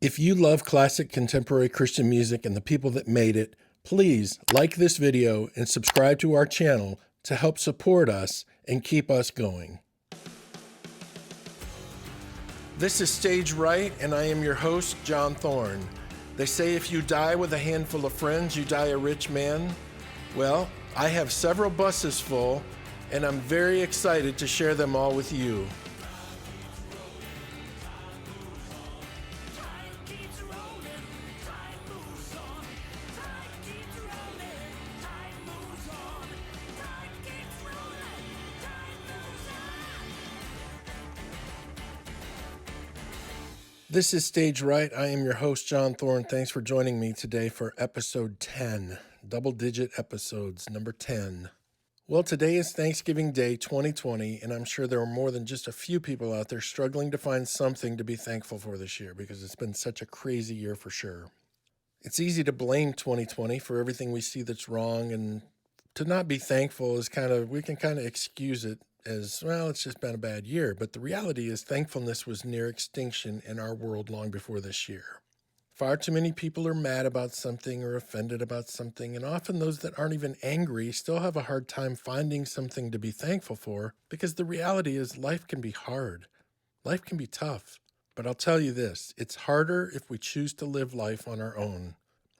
If you love classic contemporary Christian music and the people that made it, please like this video and subscribe to our channel to help support us and keep us going. This is Stage Right, and I am your host, John Thorne. They say if you die with a handful of friends, you die a rich man. Well, I have several buses full, and I'm very excited to share them all with you. This is Stage Right. I am your host, John Thorne. Thanks for joining me today for episode 10, double-digit episodes, number 10. Well, today is Thanksgiving Day 2020, and I'm sure there are more than just a few people out there struggling to find something to be thankful for this year because it's been such a crazy year for sure. It's easy to blame 2020 for everything we see that's wrong, and to not be thankful is we can kind of excuse it as, well, it's just been a bad year. But the reality is thankfulness was near extinction in our world long before this year. Far too many people are mad about something or offended about something, and often those that aren't even angry still have a hard time finding something to be thankful for because the reality is life can be hard. Life can be tough. But I'll tell you this, it's harder if we choose to live life on our own.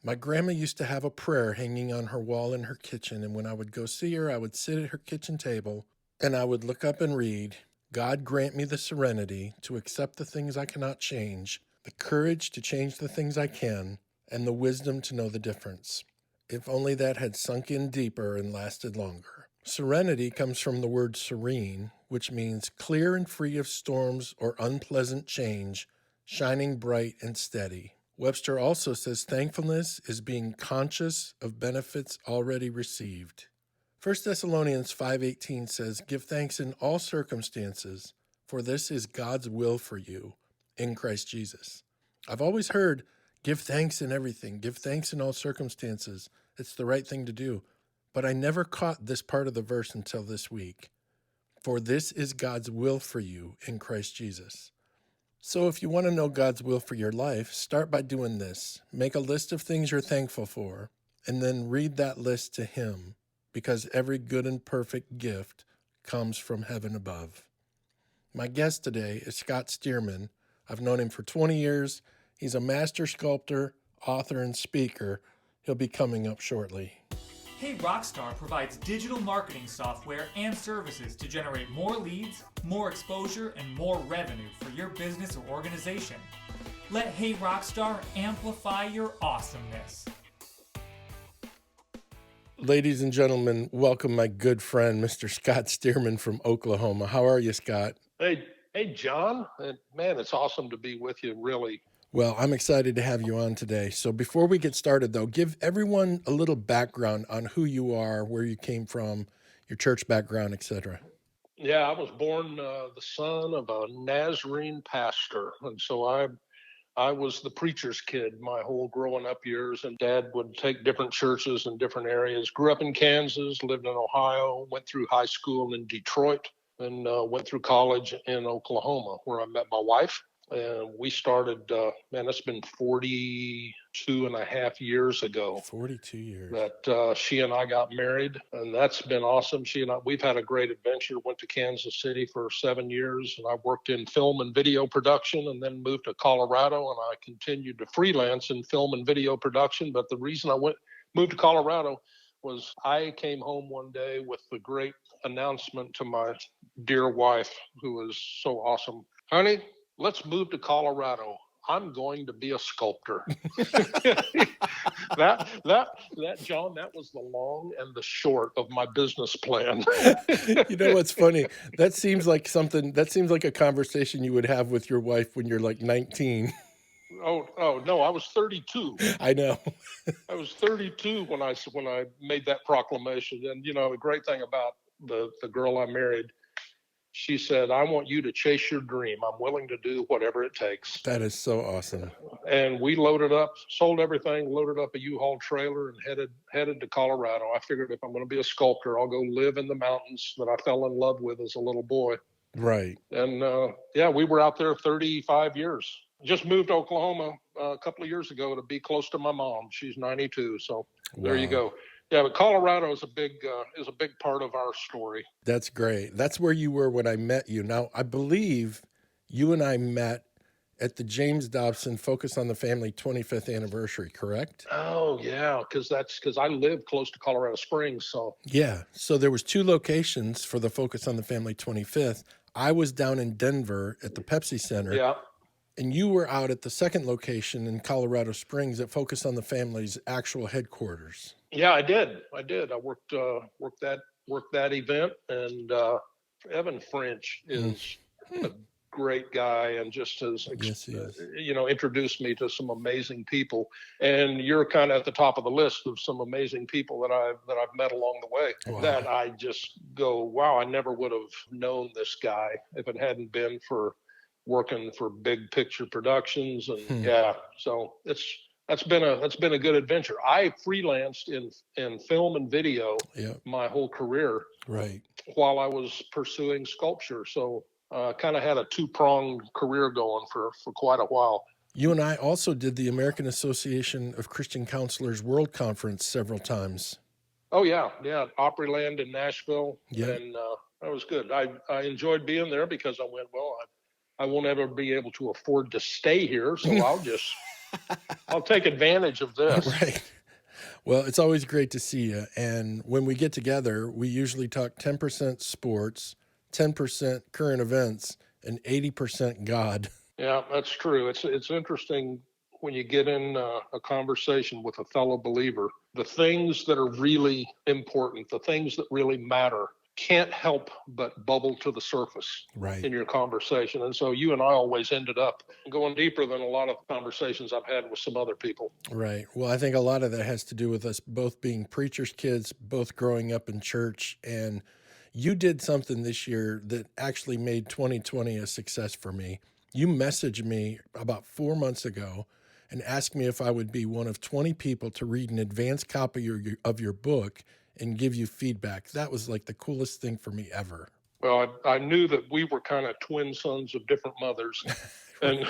My grandma used to have a prayer hanging on her wall in her kitchen, and when I would go see her, I would sit at her kitchen table and I would look up and read, "God grant me the serenity to accept the things I cannot change, the courage to change the things I can, and the wisdom to know the difference." If only that had sunk in deeper and lasted longer. Serenity comes from the word serene, which means clear and free of storms or unpleasant change, shining bright and steady. Webster also says thankfulness is being conscious of benefits already received. 1 Thessalonians 5:18 says, "Give thanks in all circumstances, for this is God's will for you in Christ Jesus." I've always heard, give thanks in everything, give thanks in all circumstances. It's the right thing to do. But I never caught this part of the verse until this week. For this is God's will for you in Christ Jesus. So if you want to know God's will for your life, start by doing this. Make a list of things you're thankful for, and then read that list to Him, because every good and perfect gift comes from heaven above. My guest today is Scott Stearman. I've known him for 20 years. He's a master sculptor, author, and speaker. He'll be coming up shortly. Hey Rockstar provides digital marketing software and services to generate more leads, more exposure, and more revenue for your business or organization. Let Hey Rockstar amplify your awesomeness. Ladies and gentlemen, welcome my good friend, Mr. Scott Stearman from Oklahoma. How are you, Scott? Hey, John. Man, it's awesome to be with you, really. Well, I'm excited to have you on today. So before we get started, though, give everyone a little background on who you are, where you came from, your church background, etc. Yeah, I was born the son of a Nazarene pastor, and so I was the preacher's kid my whole growing up years, and Dad would take different churches in different areas. Grew up in Kansas, lived in Ohio, went through high school in Detroit, and went through college in Oklahoma, where I met my wife. And we started, it's been 42 and a half years ago 42 years. that she and I got married, and that's been awesome. She and I, we've had a great adventure. Went to Kansas City for 7 years, and I worked in film and video production, and then moved to Colorado, and I continued to freelance in film and video production. But the reason I moved to Colorado was I came home one day with the great announcement to my dear wife, who is so awesome. Honey, let's move to Colorado. I'm going to be a sculptor. that John, that was the long and the short of my business plan. You know what's funny? That seems like a conversation you would have with your wife when you're like 19. Oh no, I was 32. I know. I was 32 when I made that proclamation. And the great thing about the girl I married, she said, "I want you to chase your dream. I'm willing to do whatever it takes." That is so awesome. And we sold everything, loaded up a U-Haul trailer, and headed to Colorado. I figured if I'm going to be a sculptor, I'll go live in the mountains that I fell in love with as a little boy. Right. And we were out there 35 years. Just moved to Oklahoma a couple of years ago to be close to my mom. She's 92, so there you go. Yeah, but Colorado is a big part of our story. That's great. That's where you were when I met you. Now, I believe you and I met at the James Dobson Focus on the Family 25th anniversary, correct? Oh yeah, because I live close to Colorado Springs, so yeah. So there was 2 locations for the Focus on the Family 25th. I was down in Denver at the Pepsi Center. Yeah. And you were out at the second location in Colorado Springs that focused on the family's actual headquarters. Yeah, I did. I worked that event, and Evan French is a great guy, and just has introduced me to some amazing people. And you're kind of at the top of the list of some amazing people that I've met along the way. Wow. That I just go, wow, I never would have known this guy if it hadn't been for working for Big Picture Productions, and so that's been a good adventure. I freelanced in film and video my whole career, right, while I was pursuing sculpture. So kind of had a 2-pronged career going for quite a while. You and I also did the American Association of Christian Counselors World Conference several times. Oh yeah, Opryland in Nashville, and that was good. I enjoyed being there because I went, well, I won't ever be able to afford to stay here, so I'll take advantage of this. Right. Well, it's always great to see you. And when we get together, we usually talk 10% sports, 10% current events, and 80% God. Yeah, that's true. It's interesting when you get in a conversation with a fellow believer. The things that are really important, the things that really matter, can't help but bubble to the surface in your conversation. And so you and I always ended up going deeper than a lot of conversations I've had with some other people. Right. Well, I think a lot of that has to do with us both being preachers' kids, both growing up in church. And you did something this year that actually made 2020 a success for me. You messaged me about 4 months ago and asked me if I would be one of 20 people to read an advanced copy of your book and give you feedback. That was like the coolest thing for me ever. Well, I knew that we were kind of twin sons of different mothers, and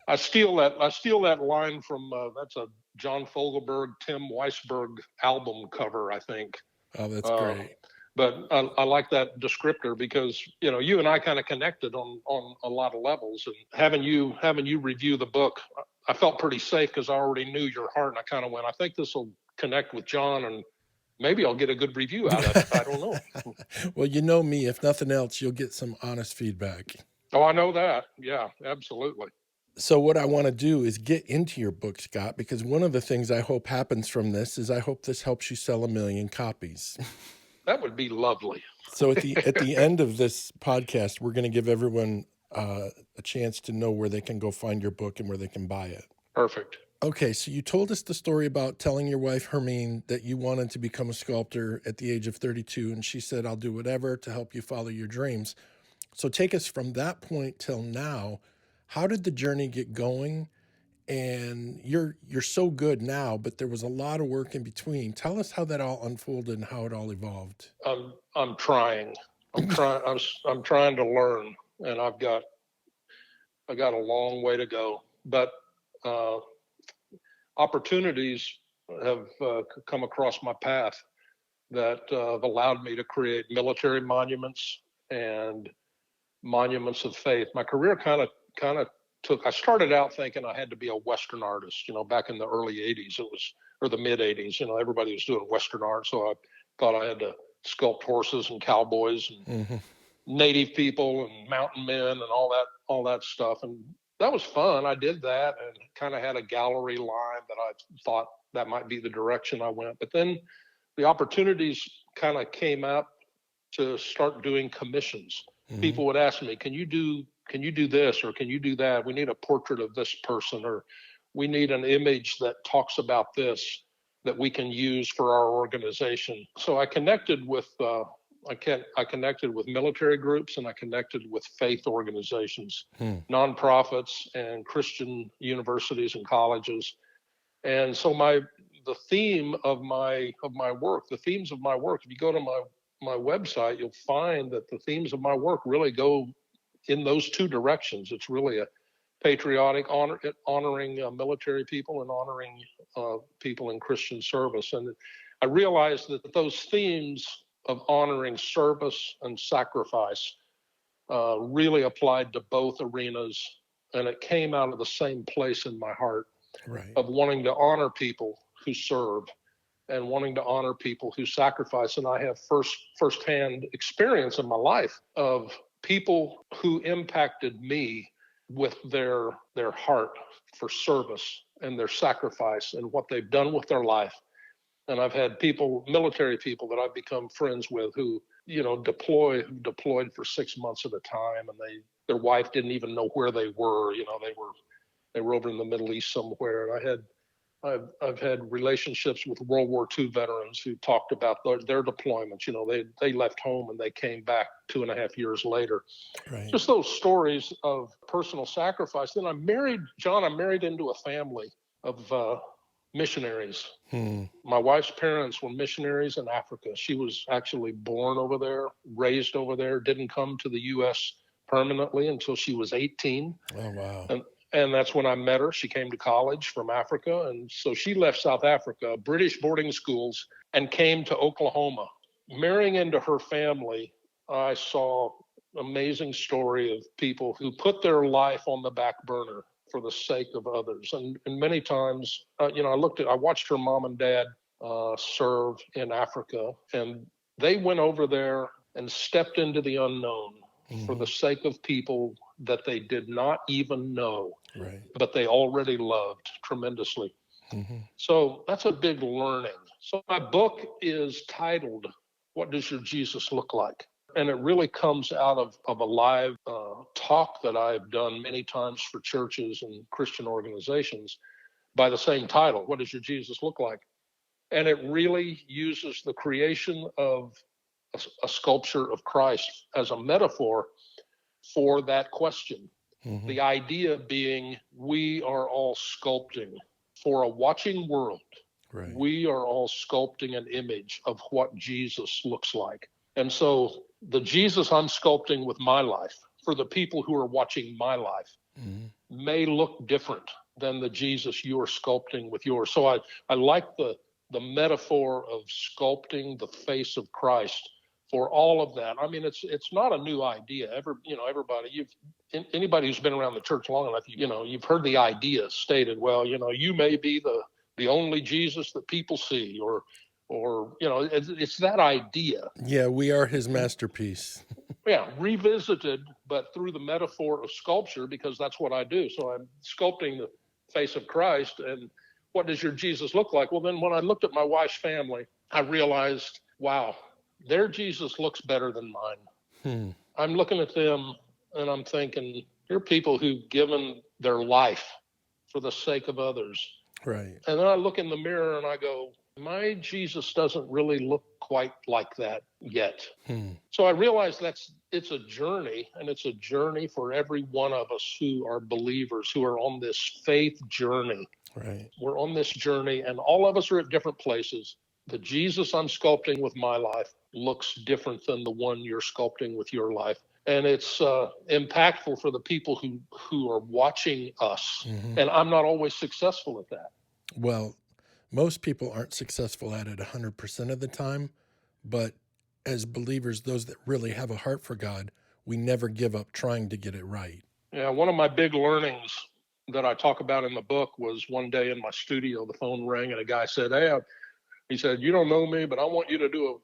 I steal that line from that's a John Fogelberg, Tim Weisberg album cover, I think. Oh, that's great. But I like that descriptor because you and I kind of connected on a lot of levels, and having you review the book, I felt pretty safe because I already knew your heart, and I kind of went, I think this will connect with John, and maybe I'll get a good review out of it. I don't know. Well, you know me. If nothing else, you'll get some honest feedback. Oh, I know that. Yeah, absolutely. So what I want to do is get into your book, Scott, because one of the things I hope happens from this is I hope this helps you sell 1 million copies. That would be lovely. So at the end of this podcast, we're going to give everyone a chance to know where they can go find your book and where they can buy it. Perfect. Okay, so you told us the story about telling your wife, Hermine, that you wanted to become a sculptor at the age of 32, and she said, I'll do whatever to help you follow your dreams. So take us from that point till now. How did the journey get going? And you're so good now, but there was a lot of work in between. Tell us how that all unfolded and how it all evolved. I'm trying. I'm trying to learn, and I got a long way to go. But opportunities have come across my path that have allowed me to create military monuments and monuments of faith. My career kind of I started out thinking I had to be a Western artist, back in the early 80s, or the mid 80s, everybody was doing Western art. So I thought I had to sculpt horses and cowboys and native people and mountain men and all that stuff. And that was fun. I did that and kind of had a gallery line that I thought that might be the direction I went. But then the opportunities kind of came up to start doing commissions. People would ask me, can you do this, or can you do that? We need a portrait of this person, or we need an image that talks about this that we can use for our organization. So I connected with military groups, and I connected with faith organizations, nonprofits, and Christian universities and colleges. And so the themes of my work, if you go to my website, you'll find that the themes of my work really go in those two directions. It's really a patriotic, honoring military people and honoring people in Christian service. And I realized that those themes of honoring service and sacrifice really applied to both arenas, and it came out of the same place in my heart of wanting to honor people who serve and wanting to honor people who sacrifice. And I have firsthand experience in my life of people who impacted me with their heart for service and their sacrifice and what they've done with their life. And I've had people, military people that I've become friends with who, deployed for 6 months at a time, and their wife didn't even know where they were. They were over in the Middle East somewhere. And I've had relationships with World War II veterans who talked about their deployments. They left home and they came back 2.5 years later. Right. Just those stories of personal sacrifice. Then I'm married into a family of missionaries. My wife's parents were missionaries in Africa. She was actually born over there, raised over there, didn't come to the U.S. permanently until she was 18. Oh, wow. And that's when I met her. She came to college from Africa. And so she left South Africa, British boarding schools, and came to Oklahoma. Marrying into her family, I saw an amazing story of people who put their life on the back burner for the sake of others. And many times, I watched her mom and dad serve in Africa, and they went over there and stepped into the unknown for the sake of people that they did not even know, but they already loved tremendously. So that's a big learning. So my book is titled, What Does Your Jesus Look Like? And it really comes out of a live talk that I've done many times for churches and Christian organizations by the same title, What Does Your Jesus Look Like? And it really uses the creation of a sculpture of Christ as a metaphor for that question. The idea being we are all sculpting for a watching world. We are all sculpting an image of what Jesus looks like. And so the Jesus I'm sculpting with my life, for the people who are watching my life, may look different than the Jesus you're sculpting with yours. So I like the metaphor of sculpting the face of Christ for all of that. I mean, it's not a new idea. Anybody who's been around the church long enough, you've heard the idea stated, well, you may be the only Jesus that people see, or it's that idea. Yeah, we are his masterpiece. Yeah, revisited, but through the metaphor of sculpture, because that's what I do. So I'm sculpting the face of Christ. And what does your Jesus look like? Well, then when I looked at my wife's family, I realized, wow, their Jesus looks better than mine. I'm looking at them and I'm thinking, they're people who've given their life for the sake of others. Right. And then I look in the mirror and I go, my Jesus doesn't really look quite like that yet. So I realized it's a journey, and it's a journey for every one of us who are believers, who are on this faith journey. Right. We're on this journey, and all of us are at different places. The Jesus I'm sculpting with my life looks different than the one you're sculpting with your life. And it's impactful for the people who are watching us. And I'm not always successful at that. Well, most people aren't successful at it 100% of the time, but as believers, those that really have a heart for God, we never give up trying to get it right. Yeah, one of my big learnings that I talk about in the book was one day in my studio, the phone rang and a guy said, he said, you don't know me, but I want you to do a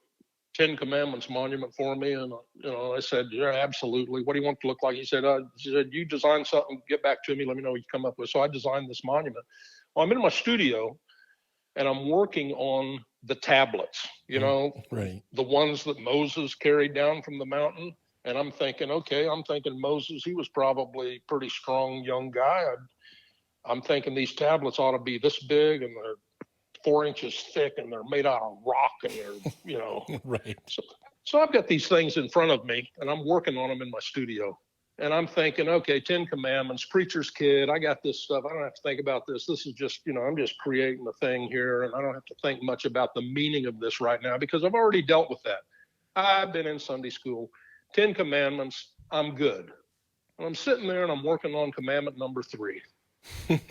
10 Commandments monument for me. And, I said, yeah, absolutely. What do you want it to look like? He said, you design something, get back to me, let me know what you come up with. So I designed this monument. Well, I'm in my studio and I'm working on the tablets, the ones that Moses carried down from the mountain. And I'm thinking Moses, he was probably a pretty strong young guy. I'm thinking these tablets ought to be this big, and they're 4 inches thick, and they're made out of rock, and they're, Right. So I've got these things in front of me, and I'm working on them in my studio. And I'm thinking, okay, 10 Commandments, preacher's kid, I got this stuff. I don't have to think about this. This is just, I'm just creating a thing here, and I don't have to think much about the meaning of this right now because I've already dealt with that. I've been in Sunday school. 10 Commandments, I'm good. And I'm sitting there and I'm working on commandment number 3. And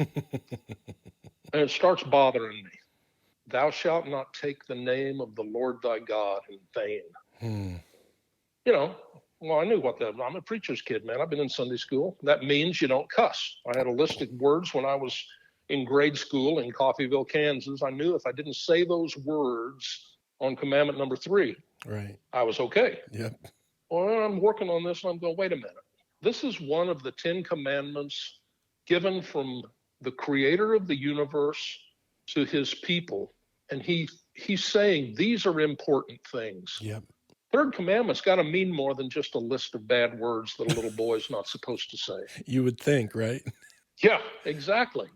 it starts bothering me. Thou shalt not take the name of the Lord thy God in vain. You know, well, I knew what that was. I'm a preacher's kid, man. I've been in Sunday school. That means you don't cuss. I had a list of words when I was in grade school in Coffeyville, Kansas. I knew if I didn't say those words on commandment number 3, right, I was okay. Yep. Well, I'm working on this and I'm going, wait a minute. This is one of the 10 commandments given from the creator of the universe to his people. And he's saying these are important things. Yep. Third commandment's got to mean more than just a list of bad words that a little boy's not supposed to say. You would think, right? Yeah, exactly.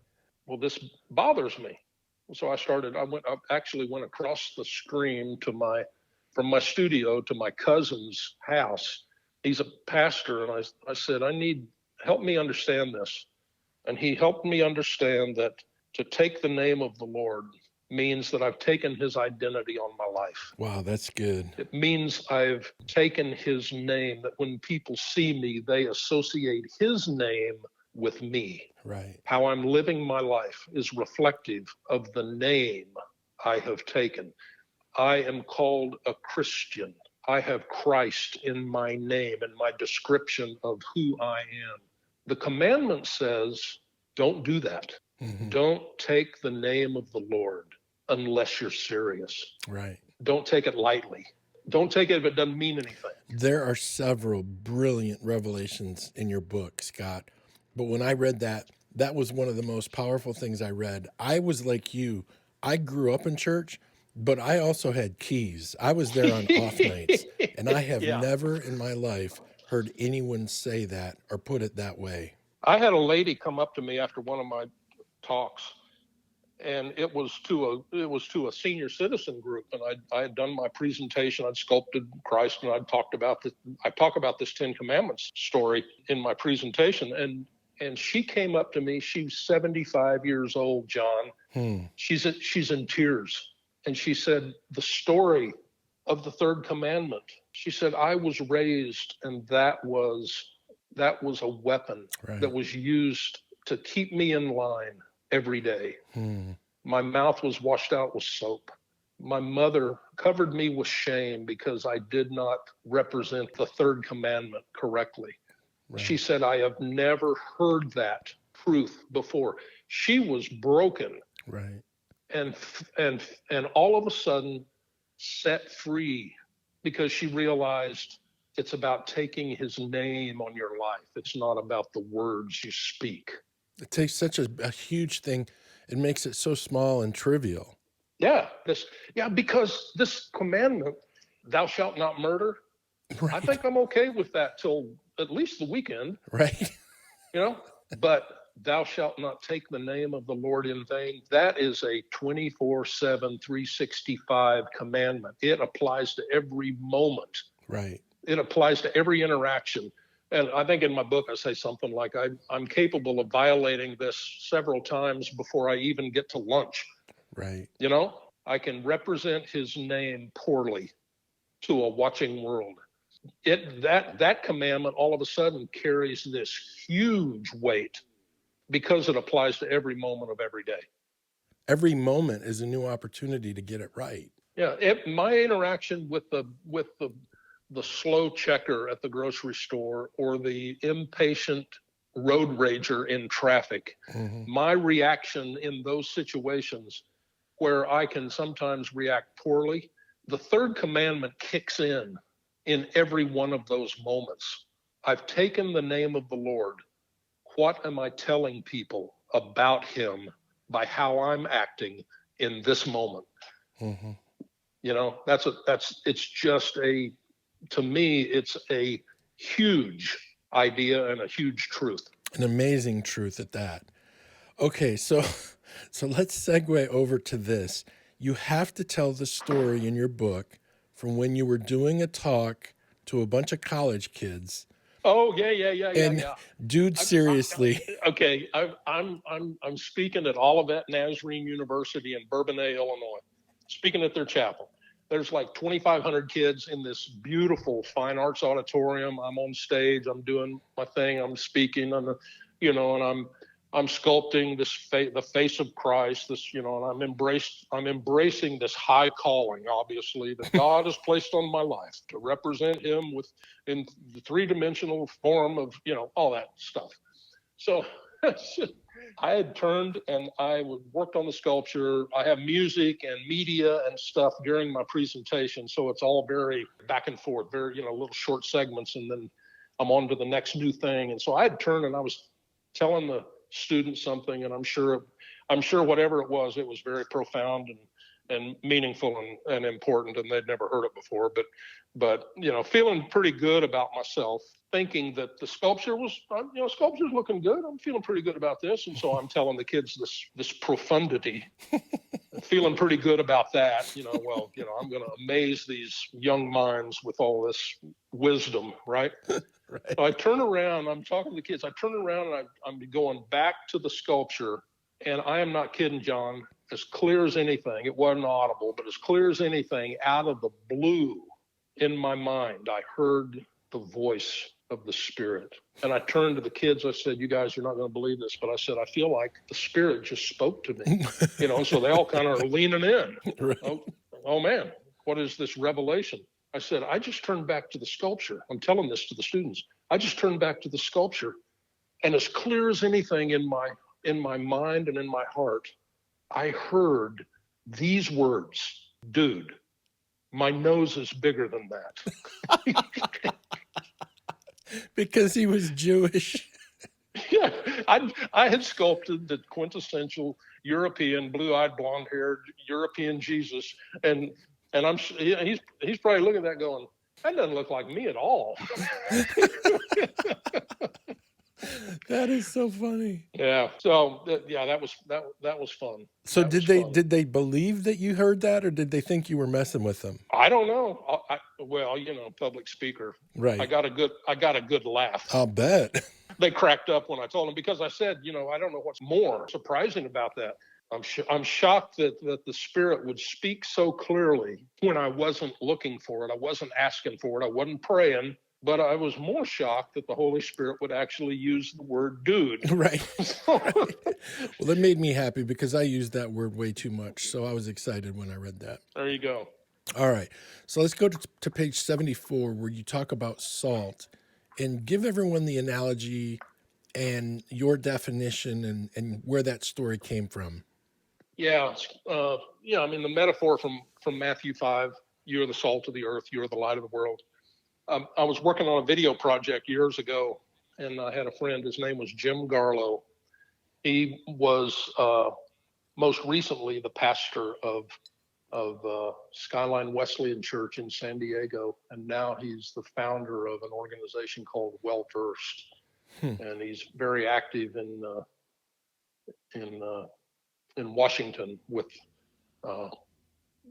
Well, this bothers me. So I actually went across the stream from my studio to my cousin's house. He's a pastor. And I said, help me understand this. And he helped me understand that to take the name of the Lord means that I've taken his identity on my life. Wow, that's good. It means I've taken his name, that when people see me, they associate his name with me. Right. How I'm living my life is reflective of the name I have taken. I am called a Christian. I have Christ in my name and my description of who I am. The commandment says, don't do that. Mm-hmm. Don't take the name of the Lord unless you're serious. Right. Don't take it lightly. Don't take it if it doesn't mean anything. There are several brilliant revelations in your book, Scott. But when I read that was one of the most powerful things I read. I was like you. I grew up in church, but I also had keys. I was there on off nights, and I have never in my life heard anyone say that or put it that way. I had a lady come up to me after one of my talks, and it was to a senior citizen group, and I had done my presentation. I'd sculpted Christ, and I talk about this 10 Commandments story in my presentation, and she came up to me. She's 75 years old, John. She's in tears, and she said the story of the third commandment. She said, I was raised, and that was a weapon that was used to keep me in line every day. My mouth was washed out with soap. My mother covered me with shame because I did not represent the third commandment correctly. Right. She said, I have never heard that truth before. She was broken. Right. And all of a sudden set free because she realized it's about taking his name on your life. It's not about the words you speak. It takes such a huge thing. It makes it so small and trivial. Yeah. Because this commandment, thou shalt not murder, right. I think I'm okay with that till at least the weekend. Right. But thou shalt not take the name of the Lord in vain. That is a 24/7, 365 commandment. It applies to every moment. Right. It applies to every interaction. And I think in my book, I say something like, I'm capable of violating this several times before I even get to lunch. Right. I can represent his name poorly to a watching world. That commandment all of a sudden carries this huge weight because it applies to every moment of every day. Every moment is a new opportunity to get it right. Yeah. My interaction with the slow checker at the grocery store or the impatient road rager in traffic, my reaction in those situations where I can sometimes react poorly, the third commandment kicks in every one of those moments. I've taken the name of the Lord. What am I telling people about him by how I'm acting in this moment? To me, it's a huge idea and a huge truth. An amazing truth at that. Okay, so let's segue over to this. You have to tell the story in your book from when you were doing a talk to a bunch of college kids. Oh, yeah. And dude, seriously. I'm speaking at Olivet Nazarene University in Bourbonnais, Illinois, speaking at their chapel. there's like 2,500 kids in this beautiful fine arts auditorium. I'm on stage. I'm doing my thing. I'm speaking, and I'm sculpting the face of Christ. And I'm embracing this high calling, obviously, that God has placed on my life to represent Him in the three-dimensional form of all that stuff. So I had turned and I worked on the sculpture. I have music and media and stuff during my presentation, so it's all very back and forth, very little short segments, and then I'm on to the next new thing. And so I had turned and I was telling the students something, and I'm sure whatever it was very profound and meaningful and important, and they'd never heard it before. But feeling pretty good about myself, thinking that the sculpture's looking good. I'm feeling pretty good about this, and so I'm telling the kids this profundity, feeling pretty good about that. I'm going to amaze these young minds with all this wisdom, right? Right. So I turn around. I'm talking to the kids. I turn around and I'm going back to the sculpture, and I am not kidding, John. As clear as anything, it wasn't audible, but as clear as anything, out of the blue in my mind, I heard the voice of the Spirit. And I turned to the kids. I said, "You guys, you're not going to believe this, but I said, I feel like the Spirit just spoke to me." So they all kind of are leaning in. Right. Oh man, what is this revelation? I said, I just turned back to the sculpture. I'm telling this to the students. I just turned back to the sculpture, and as clear as anything in my mind and in my heart, I heard these words: "Dude, my nose is bigger than that." Because he was Jewish. Yeah, I had sculpted the quintessential European, blue-eyed, blonde-haired European Jesus, and he's probably looking at that going, "That doesn't look like me at all." That is so funny. Yeah. So that was fun. So did they believe that you heard that, or did they think you were messing with them? I don't know. Public speaker. Right. I got a good laugh. I'll bet. They cracked up when I told them, because I said, I don't know what's more surprising about that. I'm shocked that the Spirit would speak so clearly when I wasn't looking for it. I wasn't asking for it. I wasn't praying. But I was more shocked that the Holy Spirit would actually use the word "dude." Right. Right. Well, it made me happy because I used that word way too much. So I was excited when I read that. There you go. All right. So let's go to page 74, where you talk about salt, and give everyone the analogy and your definition and where that story came from. Yeah. The metaphor from Matthew 5, "You are the salt of the earth, you are the light of the world." I was working on a video project years ago, and I had a friend. His name was Jim Garlow. He was most recently the pastor of Skyline Wesleyan Church in San Diego, and now he's the founder of an organization called Well Versed, and he's very active in Washington with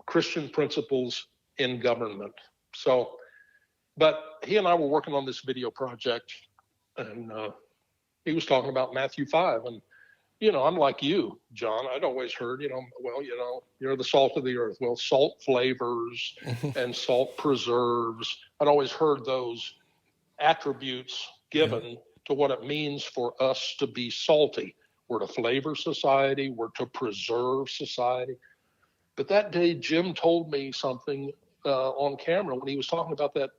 Christian principles in government. So. But he and I were working on this video project, and he was talking about Matthew 5. And, I'm like you, John. I'd always heard, you're the salt of the earth. Well, salt flavors and salt preserves. I'd always heard those attributes given to what it means for us to be salty. We're to flavor society. We're to preserve society. But that day, Jim told me something on camera when he was talking about that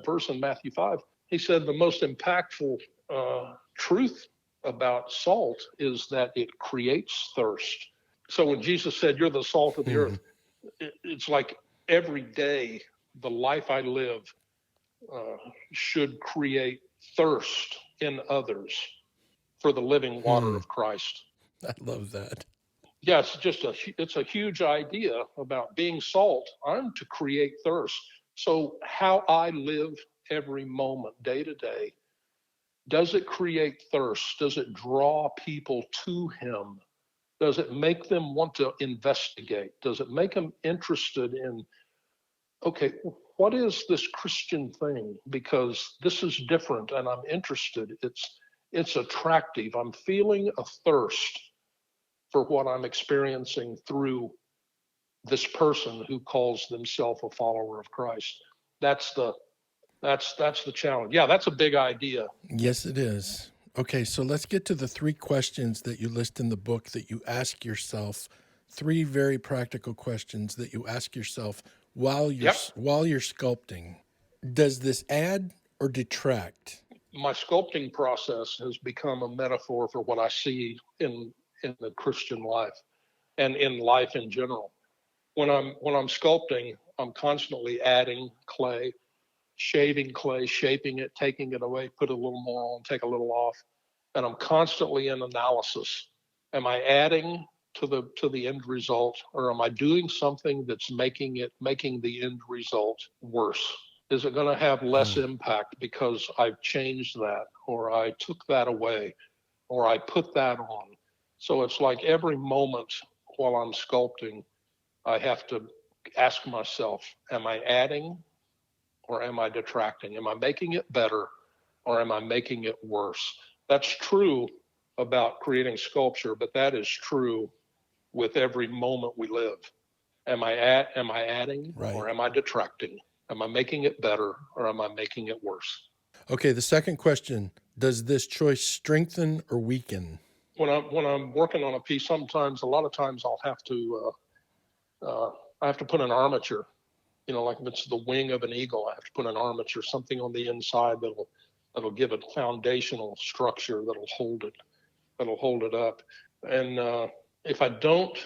verse in Matthew 5. He said the most impactful truth about salt is that it creates thirst. So when Jesus said, "You're the salt of the earth," it's like every day the life I live should create thirst in others for the living water of Christ. I love that. Yeah, it's a huge idea about being salt. I'm to create thirst. So how I live every moment, day to day, does it create thirst? Does it draw people to Him? Does it make them want to investigate? Does it make them interested in, okay, what is this Christian thing? Because this is different and I'm interested. It's attractive. I'm feeling a thirst for what I'm experiencing through this person who calls themselves a follower of Christ. That's the challenge. Yeah, that's a big idea. Yes, it is. Okay, so let's get to the 3 questions that you list in the book that you ask yourself. 3 very practical questions that you ask yourself while Yep. you're sculpting. Does this add or detract? My sculpting process has become a metaphor for what I see in the Christian life and in life in general. When I'm sculpting, I'm constantly adding clay, shaving clay, shaping it, taking it away, put a little more on, take a little off, and I'm constantly in analysis. Am I adding to the end result, or am I doing something that's making the end result worse? Is it going to have less impact because I've changed that, or I took that away, or I put that on? So it's like every moment while I'm sculpting, I have to ask myself, am I adding or am I detracting? Am I making it better or am I making it worse? That's true about creating sculpture, but that is true with every moment we live. Am I adding or am I detracting? Am I making it better or am I making it worse? Okay, the second question, does this choice strengthen or weaken? When I'm working on a piece, a lot of times I'll have to I have to put an armature. Like if it's the wing of an eagle, I have to put an armature, something on the inside that'll give it foundational structure that'll hold it up. And if I don't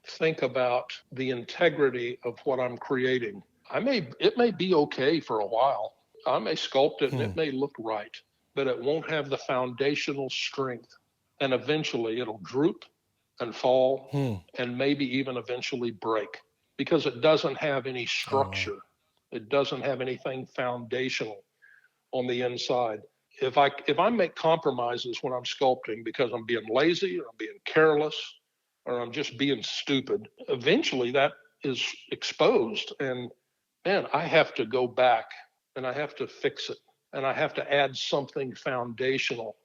think about the integrity of what I'm creating, it may be okay for a while. I may sculpt it and it may look right, but it won't have the foundational strength. And eventually it'll droop and fall and maybe even eventually break because it doesn't have any structure. It doesn't have anything foundational on the inside. If I make compromises when I'm sculpting because I'm being lazy or I'm being careless or I'm just being stupid, eventually that is exposed. And man, I have to go back and I have to fix it. And I have to add something foundational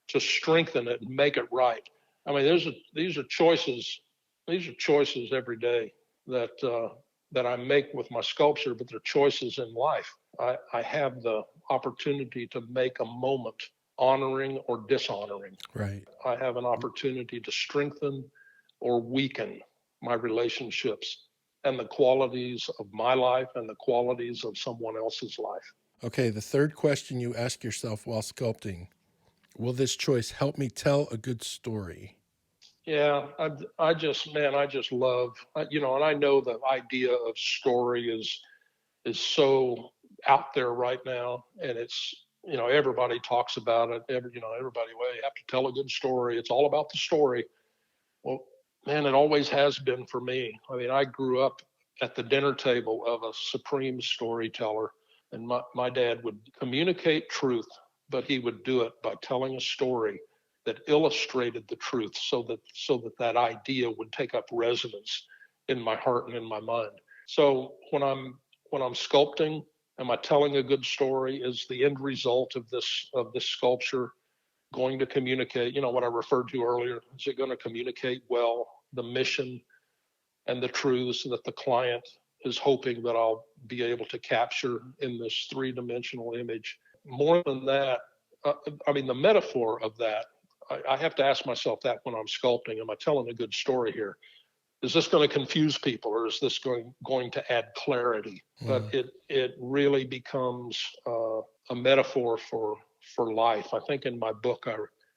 to strengthen it and make it right. I mean, these are choices every day that I make with my sculpture, but they're choices in life. I have the opportunity to make a moment honoring or dishonoring. Right. I have an opportunity to strengthen or weaken my relationships and the qualities of my life and the qualities of someone else's life. Okay, the third question you ask yourself while sculpting, will this choice help me tell a good story? Yeah, I just love, and I know the idea of story is so out there right now, and it's, everybody talks about it. Everybody, well, you have to tell a good story. It's all about the story. Well, man, it always has been for me. I mean, I grew up at the dinner table of a supreme storyteller, and my dad would communicate truth, but he would do it by telling a story that illustrated the truth so that idea would take up resonance in my heart and in my mind. So when I'm sculpting, am I telling a good story? Is the end result of this sculpture going to communicate, what I referred to earlier? Is it going to communicate well the mission and the truths that the client is hoping that I'll be able to capture in this 3-dimensional image? More than that, the metaphor of that, I have to ask myself that when I'm sculpting. Am I telling a good story here? Is this going to confuse people, or is this going to add clarity? But it really becomes a metaphor for life. I think in my book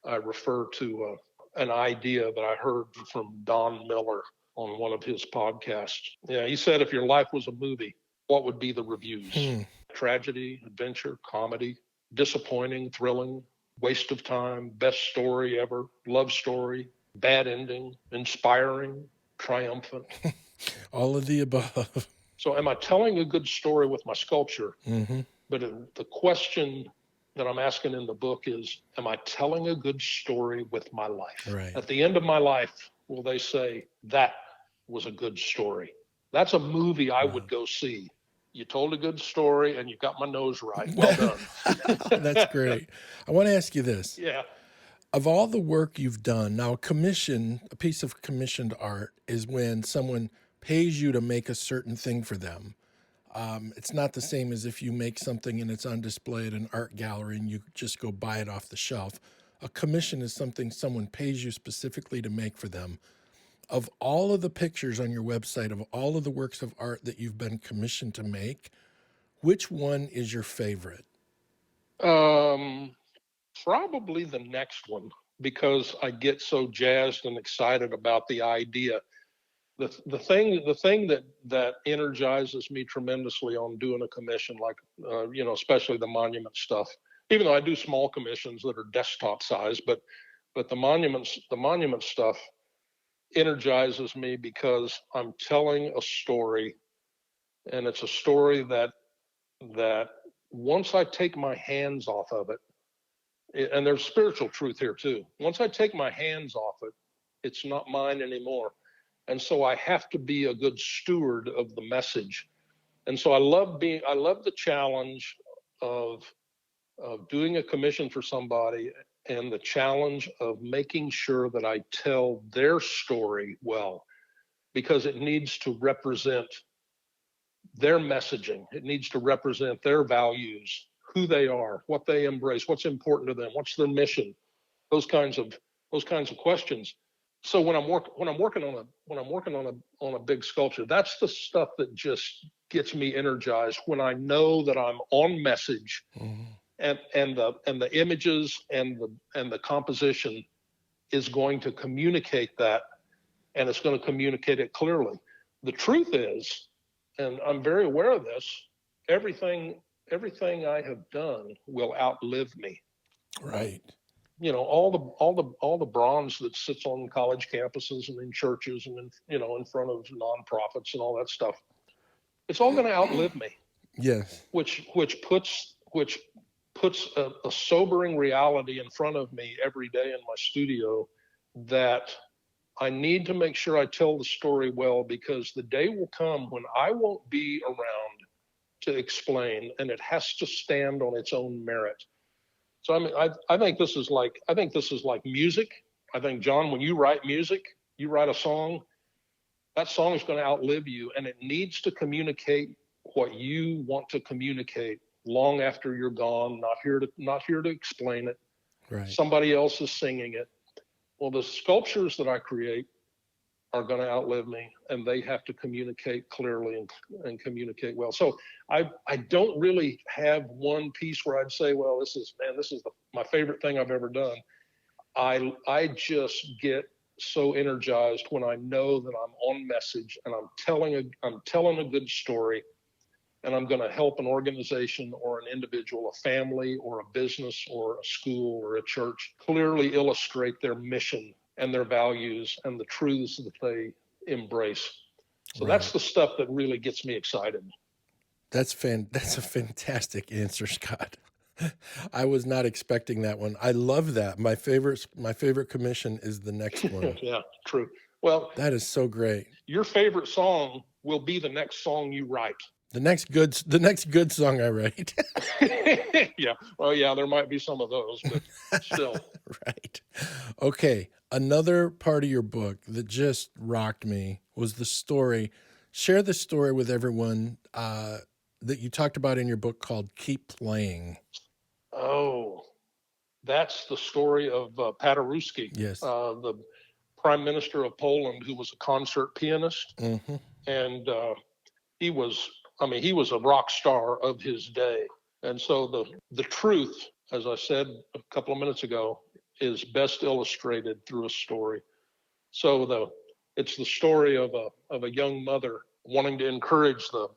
I refer to an idea that I heard from Don Miller on one of his podcasts. Yeah, he said if your life was a movie, what would be the reviews? Tragedy, adventure, comedy, disappointing, thrilling, waste of time, best story ever, love story, bad ending, inspiring, triumphant. All of the above. So am I telling a good story with my sculpture? But the question that I'm asking in the book is, am I telling a good story with my life? Right. At the end of my life, will they say, that was a good story? That's a movie I would go see. You told a good story and you got my nose right. Well done. That's great. I want to ask you this. Yeah. Of all the work you've done, now a piece of commissioned art is when someone pays you to make a certain thing for them. It's not the same as if you make something and it's on display at an art gallery and you just go buy it off the shelf. A commission is something someone pays you specifically to make for them. Of all of the pictures on your website, of all of the works of art that you've been commissioned to make, which one is your favorite? Probably the next one, because I get so jazzed and excited about the idea. The thing that energizes me tremendously on doing a commission, like especially the monument stuff, even though I do small commissions that are desktop size, but the monument stuff energizes me because I'm telling a story, and it's a story that once I take my hands off of it, and there's spiritual truth here too. Once I take my hands off it, it's not mine anymore. And so I have to be a good steward of the message. And so I love the challenge of doing a commission for somebody, and the challenge of making sure that I tell their story well, because it needs to represent their messaging. It needs to represent their values, who they are, what they embrace, what's important to them, what's their mission, those kinds of questions. So when I'm working on a big sculpture, that's the stuff that just gets me energized, when I know that I'm on message, and the images and the composition is going to communicate that, and it's going to communicate it clearly. The truth is, and I'm very aware of this, everything I have done will outlive me. Right. All the bronze that sits on college campuses and in churches and in front of nonprofits and all that stuff, it's all going to outlive me. Yes. Which puts a sobering reality in front of me every day in my studio, that I need to make sure I tell the story well, because the day will come when I won't be around to explain, and it has to stand on its own merit. So I think this is like music. I think, John, when you write music, you write a song, that song is going to outlive you, and it needs to communicate what you want to communicate long after you're gone. Not here to explain it. Right. Somebody else is singing it. Well, the sculptures that I create are going to outlive me, and they have to communicate clearly and communicate well. So I don't really have one piece where I'd say, well, this is my favorite thing I've ever done. I just get so energized when I know that I'm on message, and I'm telling a good story, and I'm going to help an organization or an individual, a family or a business or a school or a church, clearly illustrate their mission and their values and the truths that they embrace. So Right. That's the stuff that really gets me excited. That's a fantastic answer, Scott. I was not expecting that one. I love that. My favorite commission is the next one. Yeah, true. Well, that is so great. Your favorite song will be the next song you write. The next good song I write. Yeah. Well, yeah, there might be some of those, but still. Right. Okay. Another part of your book that just rocked me was the story. Share the story with everyone that you talked about in your book called Keep Playing. Oh, that's the story of Paderewski. Yes. The Prime Minister of Poland, who was a concert pianist. Mm-hmm. And he was a rock star of his day. And so the truth, as I said a couple of minutes ago, is best illustrated through a story. So it's the story of a young mother wanting to encourage the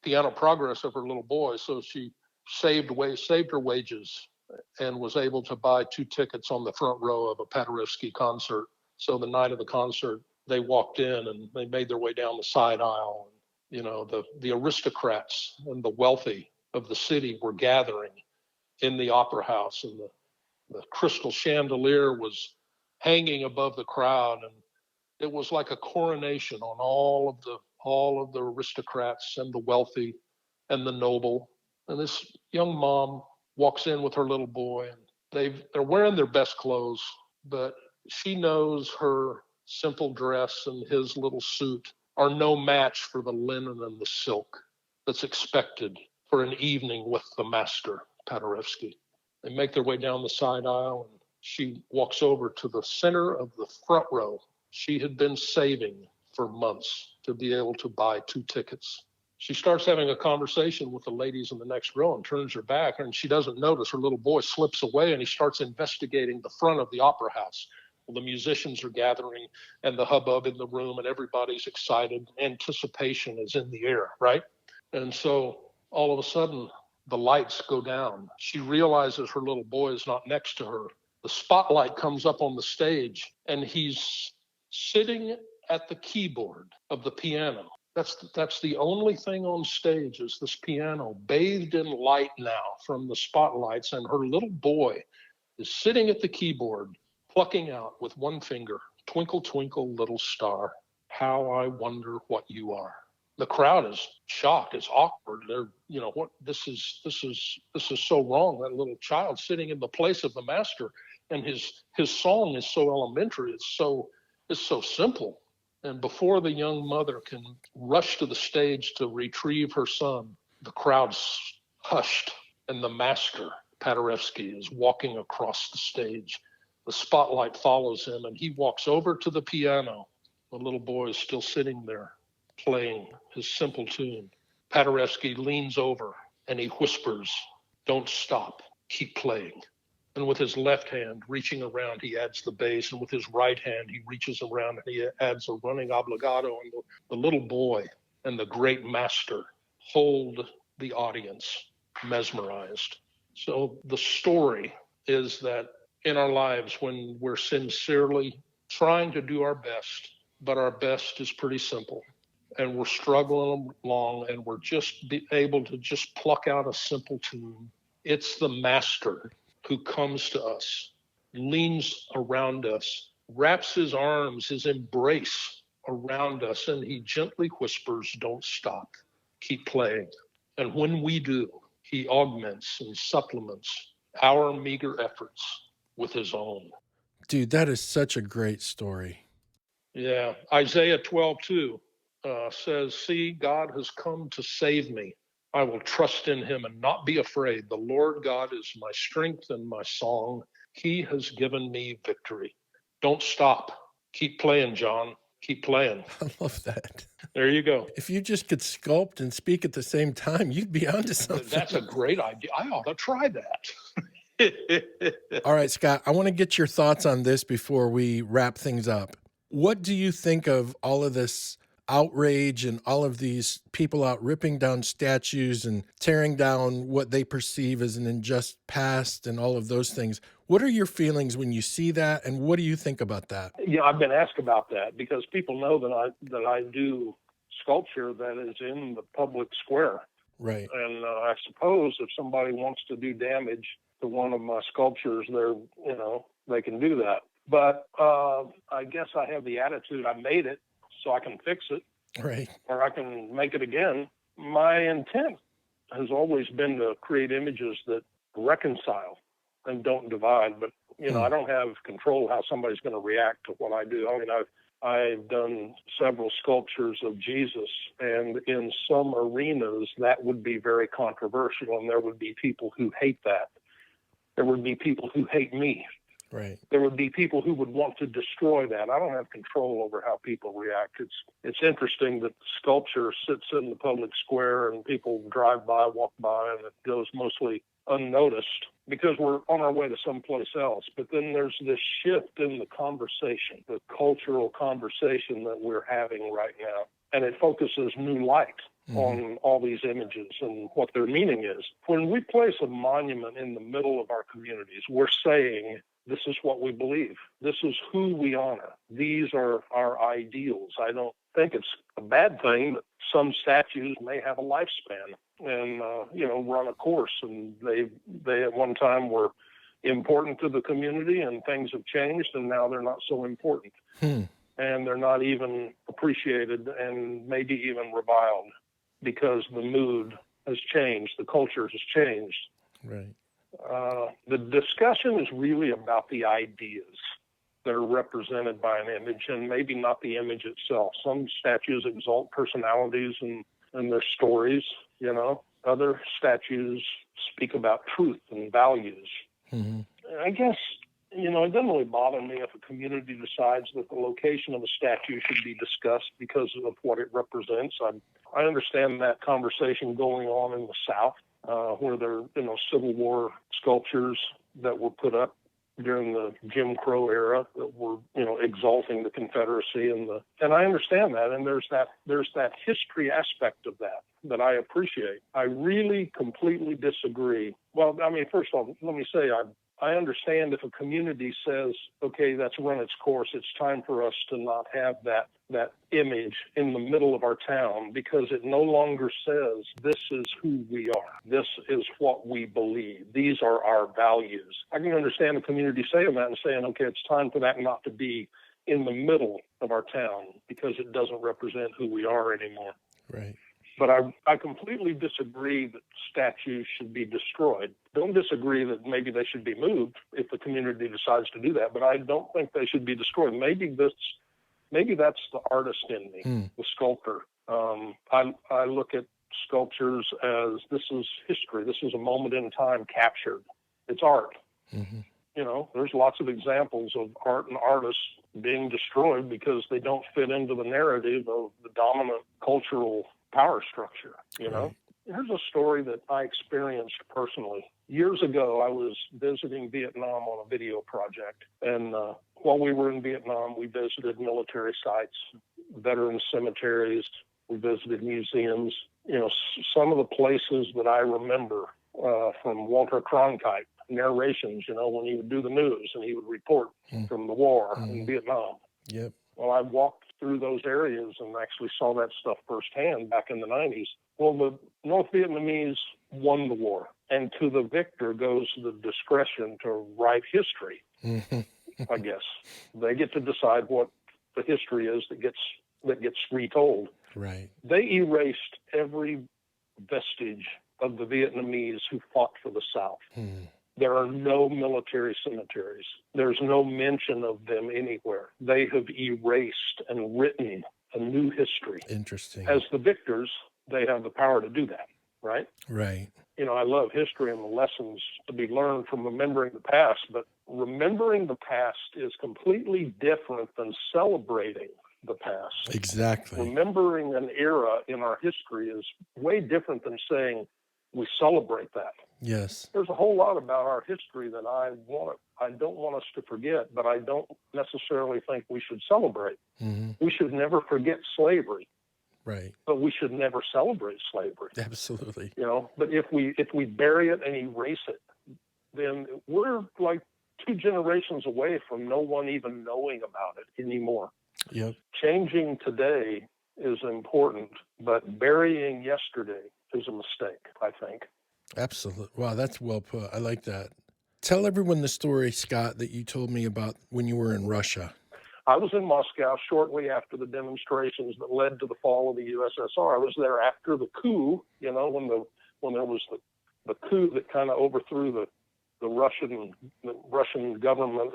piano progress of her little boy. So she saved her wages and was able to buy 2 tickets on the front row of a Paderewski concert. So the night of the concert, they walked in and they made their way down the side aisle. The aristocrats and the wealthy of the city were gathering in the opera house, and the crystal chandelier was hanging above the crowd, and it was like a coronation on all of the aristocrats and the wealthy and the noble. And this young mom walks in with her little boy, and they're wearing their best clothes, but she knows her simple dress and his little suit are no match for the linen and the silk that's expected for an evening with the master, Paderewski. They make their way down the side aisle, and she walks over to the center of the front row. She had been saving for months to be able to buy 2 tickets. She starts having a conversation with the ladies in the next row and turns her back, and she doesn't notice her little boy slips away, and he starts investigating the front of the opera house. Well, the musicians are gathering and the hubbub in the room, and everybody's excited. Anticipation is in the air, right? And so all of a sudden, the lights go down. She realizes her little boy is not next to her. The spotlight comes up on the stage, and he's sitting at the keyboard of the piano. That's the only thing on stage is this piano, bathed in light now from the spotlights, and her little boy is sitting at the keyboard, plucking out with one finger, "Twinkle, twinkle, little star, how I wonder what you are." The crowd is shocked. It's awkward. They're, what? This is so wrong. That little child sitting in the place of the master, and his song is so elementary. It's so simple. And before the young mother can rush to the stage to retrieve her son, the crowd's hushed, and the master, Paderewski, is walking across the stage. The spotlight follows him, and he walks over to the piano. The little boy is still sitting there, playing his simple tune. Paderewski leans over, and he whispers, "Don't stop, keep playing." And with his left hand reaching around, he adds the bass, and with his right hand, he reaches around and he adds a running obligato. And the little boy and the great master hold the audience mesmerized. So the story is that in our lives, when we're sincerely trying to do our best, but our best is pretty simple, and we're struggling along, and we're just able to just pluck out a simple tune, it's the master who comes to us, leans around us, wraps his arms, his embrace around us, and he gently whispers, "Don't stop, keep playing." And when we do, he augments and supplements our meager efforts with his own. Dude, that is such a great story. Yeah. Isaiah 12:2 says, "See, God has come to save me. I will trust in him and not be afraid. The Lord God is my strength and my song. He has given me victory." Don't stop. Keep playing, John. Keep playing. I love that. There you go. If you just could sculpt and speak at the same time, you'd be onto something. That's a great idea. I ought to try that. All right, Scott, I want to get your thoughts on this before we wrap things up. What do you think of all of this outrage and all of these people out ripping down statues and tearing down what they perceive as an unjust past and all of those things? What are your feelings when you see that, and what do you think about that? Yeah, I've been asked about that because people know that I do sculpture that is in the public square. Right. And I suppose if somebody wants to do damage to one of my sculptures, they can do that. But I guess I have the attitude, I made it, so I can fix it, right, or I can make it again. My intent has always been to create images that reconcile and don't divide. But, I don't have control how somebody's going to react to what I do. I mean, I've done several sculptures of Jesus, and in some arenas that would be very controversial, and there would be people who hate that. There would be people who hate me. Right. There would be people who would want to destroy that. I don't have control over how people react. It's interesting that the sculpture sits in the public square and people drive by, walk by, and it goes mostly unnoticed because we're on our way to someplace else. But then there's this shift in the conversation, the cultural conversation that we're having right now. And it focuses new light on all these images and what their meaning is. When we place a monument in the middle of our communities, we're saying, this is what we believe. This is who we honor. These are our ideals. I don't think it's a bad thing that some statues may have a lifespan and, run a course. And they at one time were important to the community, and things have changed, and now they're not so important. And they're not even appreciated and maybe even reviled because the mood has changed. The culture has changed. Right. The discussion is really about the ideas. that are represented by an image, and maybe not the image itself. Some statues exalt personalities and their stories, you know. Other statues speak about truth and values. Mm-hmm. I guess, you know, it doesn't really bother me if a community decides that the location of a statue should be discussed because of what it represents. I understand that conversation going on in the South, where there are, you know, Civil War sculptures that were put up during the Jim Crow era that were, you know, exalting the Confederacy and I understand that, and there's that history aspect of that I appreciate. I really completely disagree. Well, I mean, first of all, let me say I understand if a community says, okay, that's run its course, it's time for us to not have that image in the middle of our town, because it no longer says this is who we are. This is what we believe. These are our values. I can understand the community saying that and saying, okay, it's time for that not to be in the middle of our town because it doesn't represent who we are anymore. Right. But I completely disagree that statues should be destroyed. Don't disagree that maybe they should be moved if the community decides to do that, but I don't think they should be destroyed. Maybe that's the artist in me, the sculptor. I look at sculptures as this is history. This is a moment in time captured. It's art. Mm-hmm. You know, there's lots of examples of art and artists being destroyed because they don't fit into the narrative of the dominant cultural power structure, you know. Right. Here's a story that I experienced personally. Years ago, I was visiting Vietnam on a video project. And while we were in Vietnam, we visited military sites, veteran cemeteries. We visited museums. You know, some of the places that I remember from Walter Cronkite narrations, you know, when he would do the news and he would report from the war in Vietnam. Yep. Well, I walked through those areas and actually saw that stuff firsthand back in the 90s. Well, the North Vietnamese won the war, and to the victor goes the discretion to write history, I guess. They get to decide what the history is that gets retold. Right. They erased every vestige of the Vietnamese who fought for the South. There are no military cemeteries. There's no mention of them anywhere. They have erased and written a new history. Interesting. As the victors, they have the power to do that, right? Right. You know, I love history and the lessons to be learned from remembering the past, but remembering the past is completely different than celebrating the past. Exactly. Remembering an era in our history is way different than saying we celebrate that. Yes. There's a whole lot about our history that I don't want us to forget, but I don't necessarily think we should celebrate. We should never forget slavery. Right. But we should never celebrate slavery. Absolutely. You know, but if we bury it and erase it, then we're like 2 generations away from no one even knowing about it anymore. Yep. Changing today is important, but burying yesterday is a mistake, I think. Absolutely. Wow, that's well put. I like that. Tell everyone the story, Scott, that you told me about when you were in Russia. I was in Moscow shortly after the demonstrations that led to the fall of the USSR. I was there after the coup, you know, when there was the coup that kind of overthrew the Russian government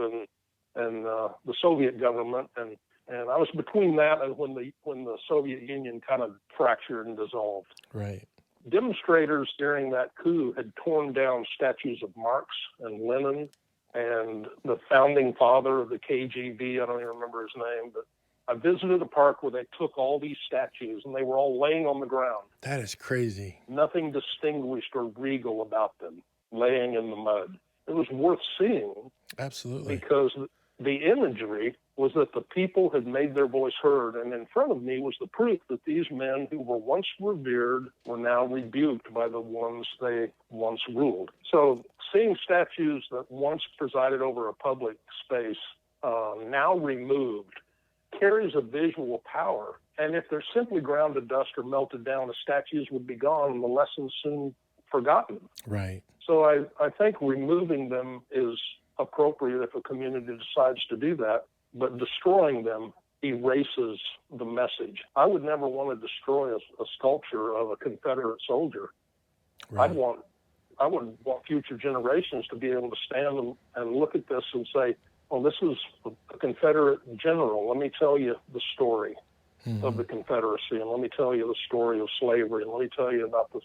and the Soviet government, and I was between that and when the Soviet Union kind of fractured and dissolved. Right. Demonstrators during that coup had torn down statues of Marx and Lenin and the founding father of the KGB. I don't even remember his name, but I visited a park where they took all these statues and they were all laying on the ground. That is crazy. Nothing distinguished or regal about them, laying in the mud. It was worth seeing. Absolutely. Because the imagery was that the people had made their voice heard, and in front of me was the proof that these men who were once revered were now rebuked by the ones they once ruled. So seeing statues that once presided over a public space now removed carries a visual power, and if they're simply ground to dust or melted down, the statues would be gone and the lessons soon forgotten. Right. So I think removing them is appropriate if a community decides to do that, but destroying them erases the message. I would never want to destroy a sculpture of a Confederate soldier. Right. I would want future generations to be able to stand and look at this and say, well, this is a Confederate general. Let me tell you the story of the Confederacy, and let me tell you the story of slavery, and let me tell you about the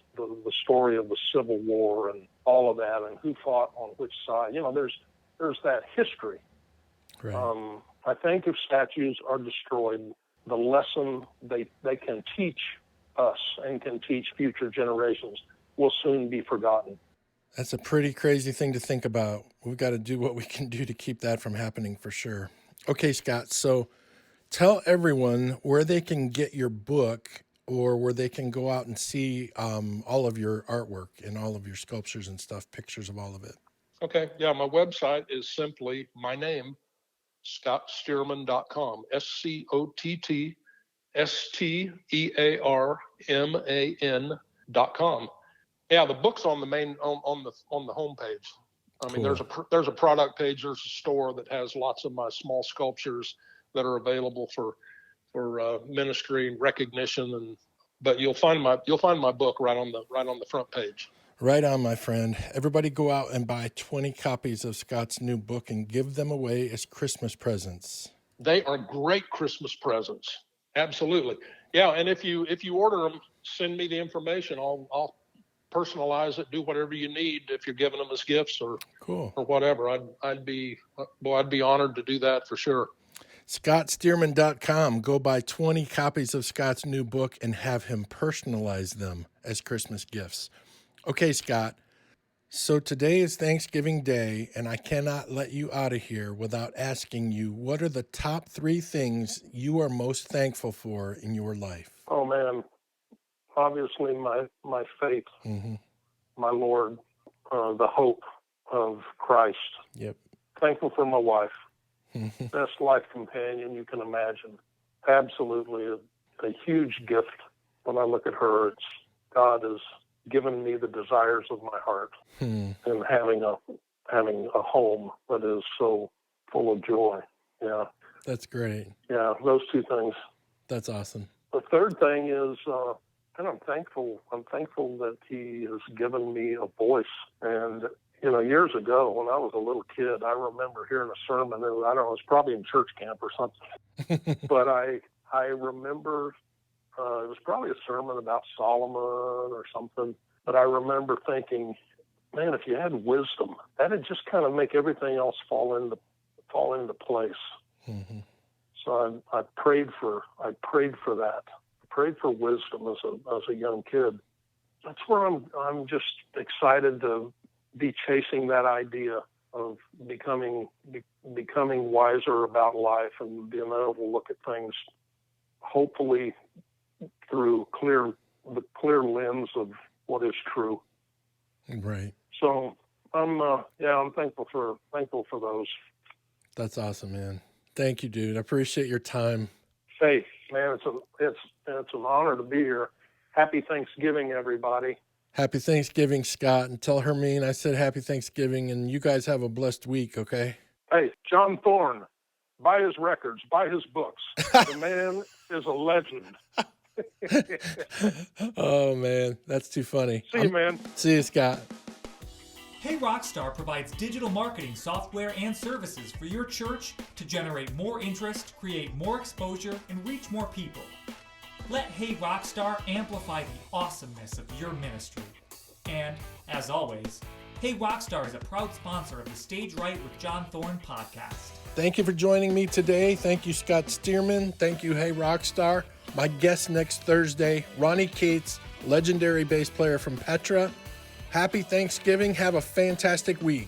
story of the Civil War and all of that, and who fought on which side. There's that history. Right. I think if statues are destroyed, the lesson they can teach us and can teach future generations will soon be forgotten. That's a pretty crazy thing to think about. We've got to do what we can do to keep that from happening for sure. Okay, Scott, so tell everyone where they can get your book or where they can go out and see all of your artwork and all of your sculptures and stuff, pictures of all of it. Okay. Yeah. My website is simply my name, scottstearman.com, SCOTTSTEARMAN.com. Yeah, the book's on the main on the homepage. I mean, Cool. there's a product page. There's a store that has lots of my small sculptures that are available for ministry and recognition. But you'll find my book right on the front page. Right on, my friend. Everybody go out and buy 20 copies of Scott's new book and give them away as Christmas presents. They are great Christmas presents. Absolutely. Yeah, and if you order them, send me the information. I'll personalize it, do whatever you need if you're giving them as gifts or whatever. I'd be honored to do that for sure. ScottStearman.com. Go buy 20 copies of Scott's new book and have him personalize them as Christmas gifts. Okay, Scott. So today is Thanksgiving Day, and I cannot let you out of here without asking you, what are the top 3 things you are most thankful for in your life? Oh, man. Obviously, my faith, my Lord, the hope of Christ. Yep. Thankful for my wife. Best life companion you can imagine. Absolutely a huge gift. When I look at her, it's God has given me the desires of my heart, and having a home that is so full of joy. Yeah. That's great. Yeah, those 2 things. That's awesome. The third thing is, and I'm thankful that He has given me a voice. And years ago, when I was a little kid, I remember hearing a sermon. I don't know, it was probably in church camp or something. But I remember it was probably a sermon about Solomon or something. But I remember thinking, man, if you had wisdom, that'd just kind of make everything else fall into place. So I prayed for that. I prayed for wisdom as a young kid. That's where I'm just excited to be chasing that idea of becoming wiser about life and being able to look at things hopefully through the clear lens of what is true. Right. So I'm thankful for those. That's awesome, man. Thank you, dude. I appreciate your time. Hey, man, it's an honor to be here. Happy Thanksgiving, everybody. Happy Thanksgiving, Scott. And tell Hermine I said happy Thanksgiving, and you guys have a blessed week, okay? Hey, John Thorne, buy his records, buy his books. The man is a legend. Oh, man, that's too funny. See you, man. See you, Scott. Hey Rockstar provides digital marketing software and services for your church to generate more interest, create more exposure, and reach more people. Let Hey Rockstar amplify the awesomeness of your ministry. And, as always, Hey Rockstar is a proud sponsor of the Stage Right with John Thorne podcast. Thank you for joining me today. Thank you, Scott Stearman. Thank you, Hey Rockstar. My guest next Thursday, Ronnie Cates, legendary bass player from Petra. Happy Thanksgiving. Have a fantastic week.